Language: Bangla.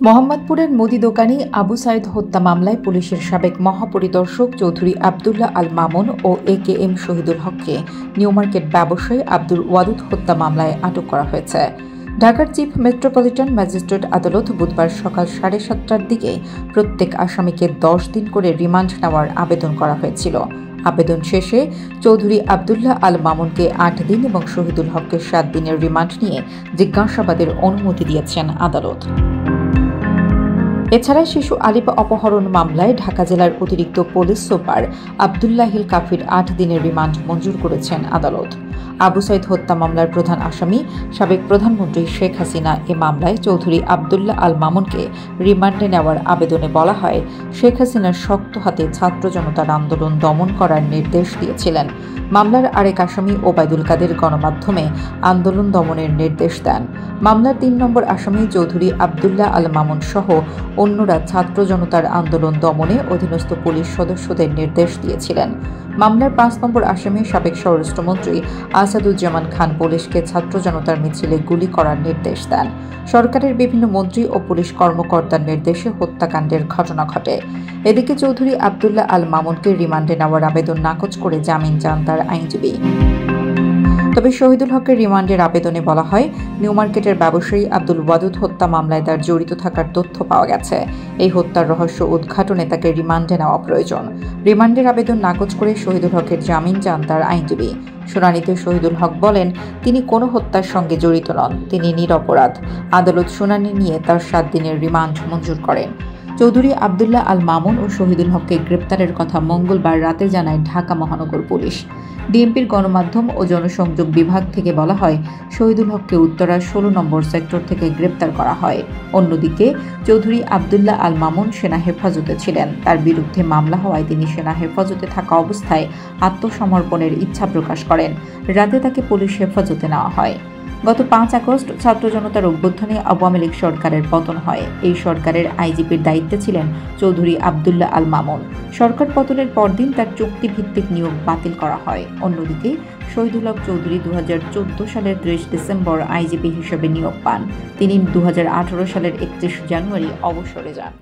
মোহাম্মদপুরের মুদি দোকানি আবু সাইদ হত্যা মামলায় পুলিশের সাবেক মহাপরিদর্শক চৌধুরী আবদুল্লাহ আল মামুন ও AKM শহীদুল হককে নিউ মার্কেট ব্যবসায়ী আব্দুল ওয়াদুদ হত্যা মামলায় আটক করা হয়েছে। ঢাকার চিফ মেট্রোপলিটন ম্যাজিস্ট্রেট আদালত বুধবার সকাল 7:30টার দিকে প্রত্যেক আসামিকে 10 দিন করে রিমান্ড নেওয়ার আবেদন করা হয়েছিল। আবেদন শেষে চৌধুরী আবদুল্লাহ আল মামুনকে 8 দিন এবং শহীদুল হককে 7 দিনের রিমান্ড নিয়ে জিজ্ঞাসাবাদের অনুমতি দিয়েছেন আদালত। এছাড়া শিশু আলিপ অপহরণ মামলায় ঢাকা জেলার অতিরিক্ত পুলিশ সুপার আবদুল্লাহিল কাফির 8 দিনের রিমান্ড মঞ্জুর করেছেন আদালত। আবু সাইদ হত্যা মামলার প্রধান আসামি সাবেক প্রধানমন্ত্রী শেখ হাসিনা এ মামলায় চৌধুরী আবদুল্লাহ আল মামুনকে রিমান্ডে নেওয়ার আবেদনে বলা হয়, শেখ হাসিনার শক্ত হাতে ছাত্র জনতার আন্দোলন দমন করার নির্দেশ দিয়েছিলেন। মামলার আরেক আসামি ওবায়দুল কাদের গণমাধ্যমে আন্দোলন দমনের নির্দেশ দেন। মামলার 3 নম্বর আসামি চৌধুরী আবদুল্লাহ আল মামুন সহ অন্যরা ছাত্র জনতার আন্দোলন দমনে অধীনস্থ পুলিশ সদস্যদের নির্দেশ দিয়েছিলেন। মামলার 5 নম্বর আসামি সাবেক স্বরাষ্ট্রমন্ত্রী আসাদুজ্জামান খান পুলিশকে ছাত্র জনতার মিছিলে গুলি করার নির্দেশ দেন। সরকারের বিভিন্ন মন্ত্রী ও পুলিশ কর্মকর্তার নির্দেশে হত্যাকাণ্ডের ঘটনা ঘটে। এদিকে চৌধুরী আবদুল্লাহ আল মামুনকে রিমান্ডে নেওয়ার আবেদন নাকচ করে জামিন চান তার আইনজীবী। তবে শহীদুল হকের রিমান্ডের আবেদনে বলা হয়, নিউ মার্কেটের ব্যবসায়ী আব্দুল ওয়াদুদ হত্যা মামলায় তার জড়িত থাকার তথ্য পাওয়া গেছে। এই হত্যার রহস্য উদ্ঘাটনে তাকে রিমান্ডে নেওয়া প্রয়োজন। রিমান্ডের আবেদন নাকচ করে শহীদুল হকের জামিন চান তার আইনজীবী। শুনানিতে শহীদুল হক বলেন, তিনি কোনো হত্যার সঙ্গে জড়িত নন, তিনি নিরপরাধ। আদালত শুনানি নিয়ে তার 7 দিনের রিমান্ড মঞ্জুর করেন। চৌধুরী আবদুল্লাহ আল মামুন ও শহীদুল হককে গ্রেপ্তারের কথা মঙ্গলবার রাতে জানায় ঢাকা মহানগর পুলিশ। ডিএমপির গণমাধ্যম ও জনসংযোগ বিভাগ থেকে বলা হয়, শহীদুল হককে উত্তরার 16 নম্বর সেক্টর থেকে গ্রেপ্তার করা হয়। অন্যদিকে চৌধুরী আবদুল্লাহ আল মামুন সেনা হেফাজতে ছিলেন। তার বিরুদ্ধে মামলা হওয়ায় তিনি সেনা হেফাজতে থাকা অবস্থায় আত্মসমর্পণের ইচ্ছা প্রকাশ করেন। রাতে তাকে পুলিশ হেফাজতে নেওয়া হয়। গত 5 আগস্ট ছাত্র জনতার অভ্যুত্থানে আওয়ামী লীগ সরকারের পতন হয়। এই সরকারের আইজিপির দায়িত্বে ছিলেন চৌধুরী আবদুল্লাহ আল মামুন। সরকার পতনের পরদিন তার চুক্তিভিত্তিক নিয়োগ বাতিল করা হয়। অন্যদিকে শহীদুল হক চৌধুরী 2014 সালের 30 ডিসেম্বর আইজিপি হিসেবে নিয়োগ পান। তিনি 2018 সালের 31 জানুয়ারি অবসরে যান।